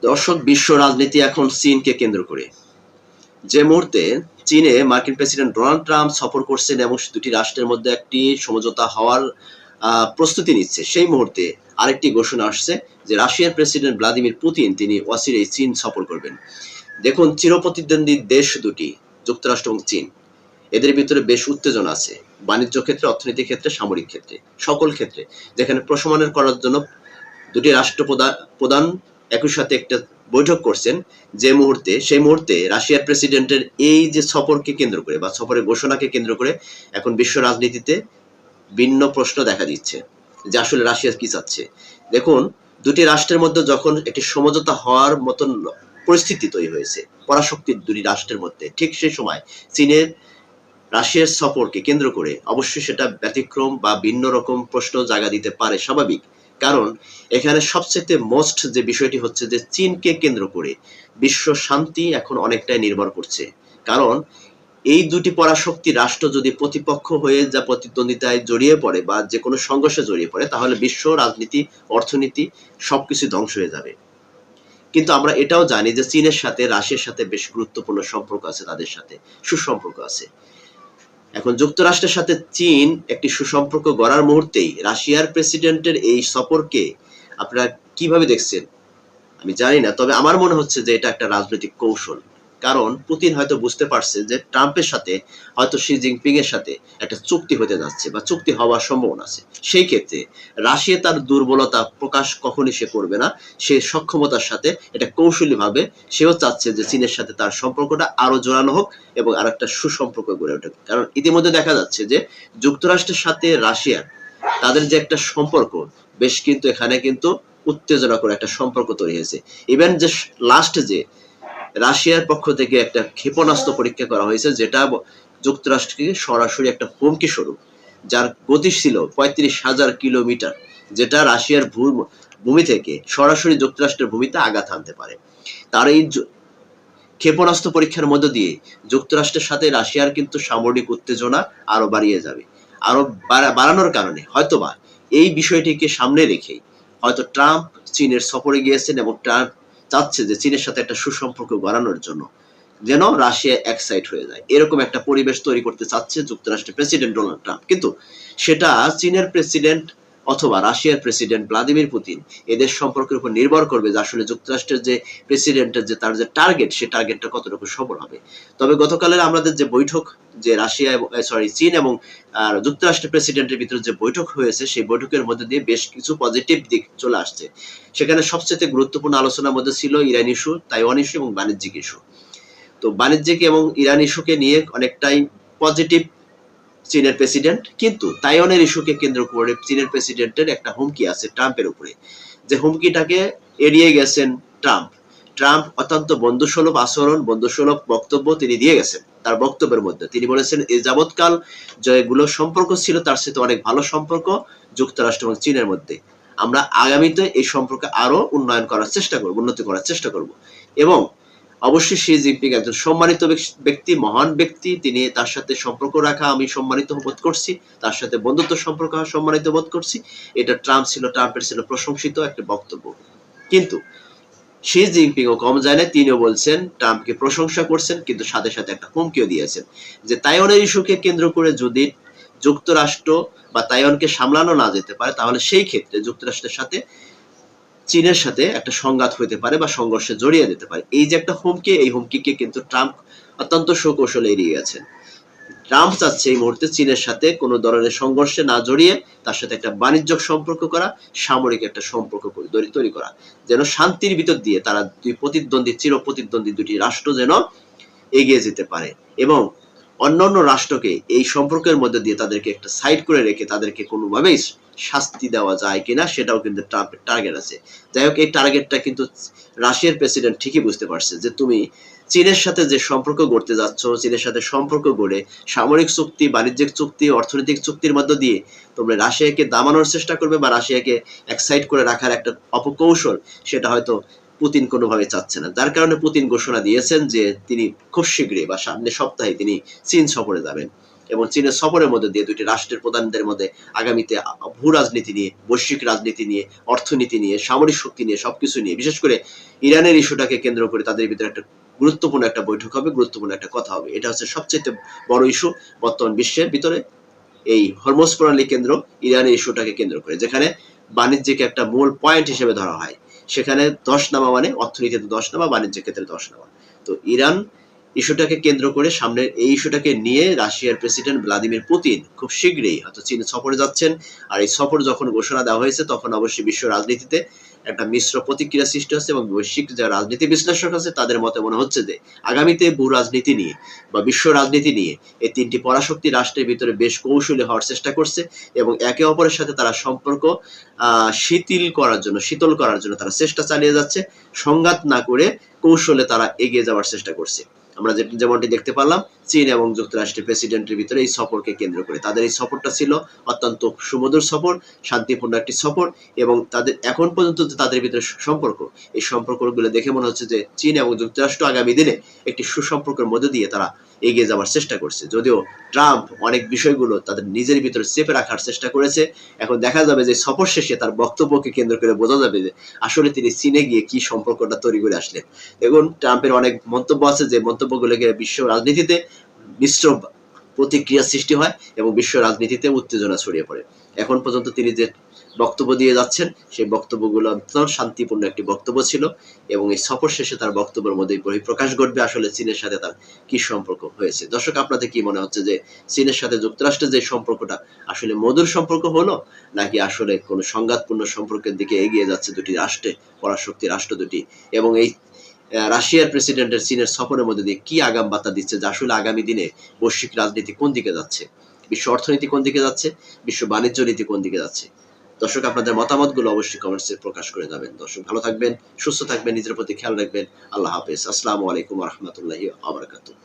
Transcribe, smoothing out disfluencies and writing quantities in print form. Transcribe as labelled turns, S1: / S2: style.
S1: দর্শক, বিশ্ব রাজনীতি এখন চীনকে কেন্দ্র করে। যে মুহূর্তে চীনে মার্কিন প্রেসিডেন্ট ডোনাল্ড ট্রাম্প সফর করছেন এবং দুটি রাষ্ট্রের মধ্যে একটি সমঝোতা হওয়ার প্রস্তুতি নিচ্ছে, সেই মুহূর্তে আরেকটি ঘোষণা আসছে যে রাশিয়ার প্রেসিডেন্ট ভ্লাদিমির পুতিন তিনি অচিরেই চীন সফর করবেন। দেখুন, চিরপ্রতিদ্বন্দ্বী দেশ দুটি, যুক্তরাষ্ট্র এবং চীন, এদের ভিতরে বেশ উত্তেজনা আছে। বাণিজ্য ক্ষেত্রে, অর্থনীতি ক্ষেত্রে, সামরিক ক্ষেত্রে, সকল ক্ষেত্রে, যেখানে প্রশমনের করার জন্য দুটি রাষ্ট্র প্রধান একই সাথে একটা বৈঠক করছেন। সেই মুহূর্তে রাশিয়ার প্রেসিডেন্টের এই যে সফরকে কেন্দ্র করে বা সফরের ঘোষণাকে কেন্দ্র করে এখন বিশ্ব রাজনীতিতে ভিন্ন প্রশ্ন দেখা দিচ্ছে যে আসলে রাশিয়া কি চাচ্ছে। দেখুন, দুটি রাষ্ট্রের মধ্যে যখন একটি সমঝোতা হওয়ার মতন পরিস্থিতি তৈরি হয়েছে পরাশক্তির দুটি রাষ্ট্রের মধ্যে, ঠিক সেই সময় চীনের রাশিয়ার সফরকে কেন্দ্র করে অবশ্যই সেটা ব্যতিক্রম বা ভিন্ন রকম প্রশ্ন জায়গা দিতে পারে, স্বাভাবিক। কারণ এখানে সবচেয়ে মোস্ট যে বিষয়টি হচ্ছে যে চীনকে কেন্দ্র করে বিশ্ব শান্তি এখন অনেকটাই নির্ভর করছে। কারণ এই দুটি পরাশক্তি রাষ্ট্র যদি প্রতিপক্ষ হয়ে যা প্রতিদ্বন্দ্বিতায় জড়িয়ে পড়ে বা যে কোনো সংঘর্ষে জড়িয়ে পড়ে, তাহলে বিশ্ব রাজনীতি, অর্থনীতি সবকিছু ধ্বংস হয়ে যাবে। কিন্তু আমরা এটাও জানি যে চীনের সাথে রাশিয়ার সাথে বেশ গুরুত্বপূর্ণ সম্পর্ক আছে, তাদের সাথে সুসম্পর্ক আছে। এখন যুক্তরাষ্ট্রের সাথে চীন একটি সুসম্পর্ক গড়ার মুহূর্তেই রাশিয়ার প্রেসিডেন্টের এই সফরকে আপনারা কিভাবে দেখছেন আমি জানি না, তবে আমার মনে হচ্ছে যে এটা একটা রাজনৈতিক কৌশল। কারণ পুতিন হয়তো বুঝতে পারছে যে ট্রাম্পের সাথে হয়তো শি জিনপিং এর সাথে একটা চুক্তি হতে যাচ্ছে বা চুক্তি হওয়ার সম্ভাবনা আছে। সেই ক্ষেত্রে রাশিয়া তার দুর্বলতা প্রকাশ কখনই সে করবে না, সে সক্ষমতার সাথে এটা কৌশলী ভাবে সেও চাচ্ছে যে চীনের সাথে তার সম্পর্কটা আরো জোরালো হোক এবং আর একটা সুসম্পর্ক গড়ে ওঠে। কারণ ইতিমধ্যে দেখা যাচ্ছে যে যুক্তরাষ্ট্রের সাথে রাশিয়ার তাদের যে একটা সম্পর্ক, বেশ কিন্তু এখানে কিন্তু উত্তেজনা করে একটা সম্পর্ক তৈরি হয়েছে। ইভেন যে লাস্ট যে রাশিয়ার পক্ষ থেকে একটা ক্ষেপণাস্ত্র পরীক্ষা করা হয়েছে, যেটা যুক্তরাষ্ট্রকে সরাসরি একটা হুমকি স্বরূপ, যার গতি ছিল 35,000 কিলোমিটার, যেটা রাশিয়ার ভূমি থেকে সরাসরি যুক্তরাষ্ট্রের ভূমিতে আঘাত হানতে পারে। তার এই ক্ষেপণাস্ত্র পরীক্ষার মধ্য দিয়ে যুক্তরাষ্ট্রের সাথে রাশিয়ার কিন্তু সামরিক উত্তেজনা আরো বাড়িয়ে যাবে। আরো বাড়ানোর কারণে হয়তোবা এই বিষয়টিকে সামনে রেখেই হয়তো ট্রাম্প চীনের সফরে গিয়েছেন এবং ট্রাম্প চাচ্ছে যে চীনের সাথে একটা সুসম্পর্ক বাড়ানোর জন্য যেন রাশিয়া এক্সাইট হয়ে যায়, এরকম একটা পরিবেশ তৈরি করতে চাচ্ছে যুক্তরাষ্ট্রের প্রেসিডেন্ট ডোনাল্ড ট্রাম্প। কিন্তু সেটা চীনের প্রেসিডেন্ট অথবা রাশিয়ার প্রেসিডেন্ট ভ্লাদিমির পুতিন, এদের সম্পর্কের উপর নির্ভর করবে যে আসলে যুক্তরাষ্ট্রের যে প্রেসিডেন্টের যে তার যে টার্গেট, সে টার্গেটটা কতটুকু সফল হবে। তবে গতকালের আমাদের যে বৈঠক, যে রাশিয়া এবং চীন এবং যুক্তরাষ্ট্রের প্রেসিডেন্টের ভিতরে যে বৈঠক হয়েছে, সেই বৈঠকের মধ্যে দিয়ে বেশ কিছু পজিটিভ দিক চলে আসছে। সেখানে সবচেয়ে গুরুত্বপূর্ণ আলোচনার মধ্যে ছিল ইরান ইস্যু, তাইওয়ান ইস্যু এবং বাণিজ্যিক ইস্যু। তো বাণিজ্যিক এবং ইরান ইস্যুকে নিয়ে অনেকটাই পজিটিভ চীনের প্রেসিডেন্ট, কিন্তু তাইওয়ানের ইস্যুকে কেন্দ্র করে চীনের প্রেসিডেন্টের একটা হুমকি আছে ট্রাম্পের উপরে, যে হুমকিটাকে এড়িয়ে গেছেন ট্রাম্প। ট্রাম্প অত্যন্ত বন্ধুসুলভ আচরণ, বন্ধুসুলভ বক্তব্য তিনি দিয়ে গেছেন। তার বক্তব্যের মধ্যে তিনি বলেছেন এই যাবৎকাল যেগুলো সম্পর্ক ছিল তার সাথে অনেক ভালো সম্পর্ক যুক্তরাষ্ট্র এবং চীনের মধ্যে। আমরা আগামীতে এই সম্পর্কে আরো উন্নয়ন করার চেষ্টা করব, উন্নতি করার চেষ্টা করব। এবং অবশ্যই শি জিনপিং একজন সম্মানিত ব্যক্তি, মহান ব্যক্তি, তিনি তার সাথে সম্পর্ক রাখা আমি সম্মানিত বোধ করছি, তার সাথে বন্ধুত্ব সম্পর্ক সম্মানিত বোধ করছি। এটা ট্রাম্পের ছিল প্রশংসিত একটা বক্তব্য। কিন্তু শি জিনপিং ও কম যায় না, তিনিও বলছেন, ট্রাম্পকে প্রশংসা করছেন, কিন্তু সাথে সাথে একটা হুমকিও দিয়েছেন যে তাইওয়ানের ইস্যুকে কেন্দ্র করে যদি যুক্তরাষ্ট্র বা তাইওয়ানকে সামলানো না যেতে পারে, তাহলে সেই ক্ষেত্রে যুক্তরাষ্ট্রের সাথে চীনের সাথে একটা সংঘাত হতে পারে বা সংঘর্ষে জড়িয়ে যেতে পারে। এই যে একটা হুমকি, এই হুমকিকে কিন্তু ট্রাম্প অত্যন্ত সুকৌশলে এড়িয়ে গেছেন। ট্রাম্প চাচ্ছে এই মুহূর্তে চীনের সাথে কোনো ধরনের সংঘর্ষে না জড়িয়ে তার সাথে একটা বাণিজ্যিক সম্পর্ক করা, সামরিক একটা সম্পর্ক তৈরি করা, যেন শান্তির ভিতর দিয়ে তারা দুই প্রতিদ্বন্দ্বী, চির প্রতিদ্বন্দ্বী দুটি রাষ্ট্র যেন এগিয়ে যেতে পারে এবং অন্যান্য রাষ্ট্রকে এই সম্পর্কের মধ্যে দিয়ে তাদেরকে একটা সাইড করে রেখে তাদেরকে কোনোভাবেই শাস্তি দেওয়া যায় কিনা, সেটাও কিন্তু ট্রাম্পের টার্গেট আছে। যাই হোক, এই টার্গেটটা কিন্তু রাশিয়ার প্রেসিডেন্ট ঠিকই বুঝতে পারছে যে তুমি চীনের সাথে যে সম্পর্ক গড়তে যাচ্ছ, চীনের সাথে সম্পর্ক গড়ে সামরিক চুক্তি, বাণিজ্যিক চুক্তি, অর্থনৈতিক চুক্তির মধ্য দিয়ে তোমরা রাশিয়াকে দামানোর চেষ্টা করবে বা রাশিয়াকে এক্সাইট করে রাখার একটা অপকৌশল, সেটা হয়তো পুতিন কোনোভাবে চাচ্ছে না। যার কারণে পুতিন ঘোষণা দিয়েছেন যে তিনি খুব শীঘ্রই বা সামনের সপ্তাহে তিনি চীন সফরে যাবেন এবং চীনের সফরের মধ্যে দিয়ে দুটি রাষ্ট্রের প্রধানদের মধ্যে আগামীতে ভূ রাজনীতি নিয়ে, বৈশ্বিক রাজনীতি নিয়ে, অর্থনীতি নিয়ে, সামরিক শক্তি নিয়ে, সবকিছু নিয়ে, বিশেষ করে ইরানের ইস্যুটাকে কেন্দ্র করে তাদের ভিতরে একটা গুরুত্বপূর্ণ একটা বৈঠক হবে, গুরুত্বপূর্ণ একটা কথা হবে। এটা হচ্ছে সবচেয়ে বড় ইস্যু বর্তমান বিশ্বের ভিতরে, এই হরমুজ প্রণালী কেন্দ্র, ইরানের ইস্যুটাকে কেন্দ্র করে, যেখানে বাণিজ্যিক একটা মূল পয়েন্ট হিসেবে ধরা হয়। সেখানে 10 নামা মানে অর্থনীতিতে 10 নামা, বাণিজ্যের ক্ষেত্রে 10 নামা। তো ইরান ইস্যুটাকে কেন্দ্র করে সামনে এই ইস্যুটাকে নিয়ে রাশিয়ার প্রেসিডেন্ট ভ্লাদিমির পুতিন খুব শীঘ্রই হয়তো চীন সফরে যাচ্ছেন। আর এই সফর যখন ঘোষণা দেওয়া হয়েছে তখন অবশ্যই বিশ্ব রাজনীতিতে একটা মিশ্র প্রতিক্রিয়া সৃষ্টি হচ্ছে, এবং বৈশ্বিক যারা রাজনীতি বিশ্লেষক আছে তাদের মতে মনে হচ্ছে যে আগামীতে ভূ রাজনীতি নিয়ে বা বিশ্ব রাজনীতি নিয়ে এই তিনটি পরাশক্তি রাষ্ট্রের ভিতরে বেশ কৌশলী হওয়ার চেষ্টা করছে, এবং একে অপরের সাথে তারা সম্পর্ক শীতল করার জন্য তারা চেষ্টা চালিয়ে যাচ্ছে। সংঘাত না করে কৌশলে তারা এগিয়ে যাওয়ার চেষ্টা করছে। আমরা যেমনটি দেখতে পারলাম চীন এবং যুক্তরাষ্ট্রের প্রেসিডেন্টের ভিতরে এই সফরকে কেন্দ্র করে, তাদের এই সফরটা ছিল অত্যন্ত সুমধুর সফর, শান্তিপূর্ণ একটি সফর, এবং তাদের এখন পর্যন্ত তাদের ভিতরে সম্পর্ক, এই সম্পর্কগুলো দেখে মনে হচ্ছে যে চীন এবং যুক্তরাষ্ট্র আগামী দিনে একটি সুসম্পর্কের মধ্যে দিয়ে তারা এগিয়ে যাওয়ার চেষ্টা করছে। যদিও ট্রাম্প অনেক বিষয়গুলো তাদের নিজের ভিতরে চেপে রাখার চেষ্টা করেছে, এখন দেখা যাবে যে সফর শেষে তার বক্তব্যকে কেন্দ্র করে বোঝা যাবে যে আসলে তিনি চীনে গিয়ে কি সম্পর্কটা তৈরি করে আসলেন। দেখুন, ট্রাম্পের অনেক মন্তব্য আছে যে মন্তব্যগুলোকে বিশ্ব রাজনীতিতে মিশ্র প্রতিক্রিয়া সৃষ্টি হয় এবং বিশ্ব রাজনীতিতে উত্তেজনা ছড়িয়ে পড়ে। এখন পর্যন্ত তিনি যে বক্তব্য দিয়ে যাচ্ছেন সেই বক্তব্যগুলো অত্যন্ত শান্তিপূর্ণ একটি বক্তব্য ছিল, এবং এই সফর শেষে তার বক্তব্যের মধ্যে বহিঃপ্রকাশ ঘটবে আসলে চীনের সাথে তার কি সম্পর্ক হয়েছে। দর্শক, আপনাদের কি মনে হচ্ছে যে চীনের সাথে যুক্তরাষ্ট্রের যে সম্পর্কটা আসলে মধুর সম্পর্ক হলো, নাকি আসলে কোনো সংঘাতপূর্ণ সম্পর্কের দিকে এগিয়ে যাচ্ছে দুটি রাষ্ট্রে, পরাশক্তি রাষ্ট্র দুটি? এবং এই রাশিয়ার প্রেসিডেন্টের চীনের সফরের মধ্যে দিয়ে কি আগাম বার্তা দিচ্ছে যে আসলে আগামী দিনে বৈশ্বিক রাজনীতি কোন দিকে যাচ্ছে, বিশ্ব অর্থনীতি কোন দিকে যাচ্ছে, বিশ্ব বাণিজ্য নীতি কোন দিকে যাচ্ছে? দর্শক, আপনাদের মতামতগুলো অবশ্যই কমেন্টসে প্রকাশ করে যাবেন। দর্শক, ভালো থাকবেন, সুস্থ থাকবেন, নিজের প্রতি খেয়াল রাখবেন। আল্লাহ হাফেজ। আসসালামু আলাইকুম ওয়া রাহমাতুল্লাহি ওয়া বারাকাতুহু।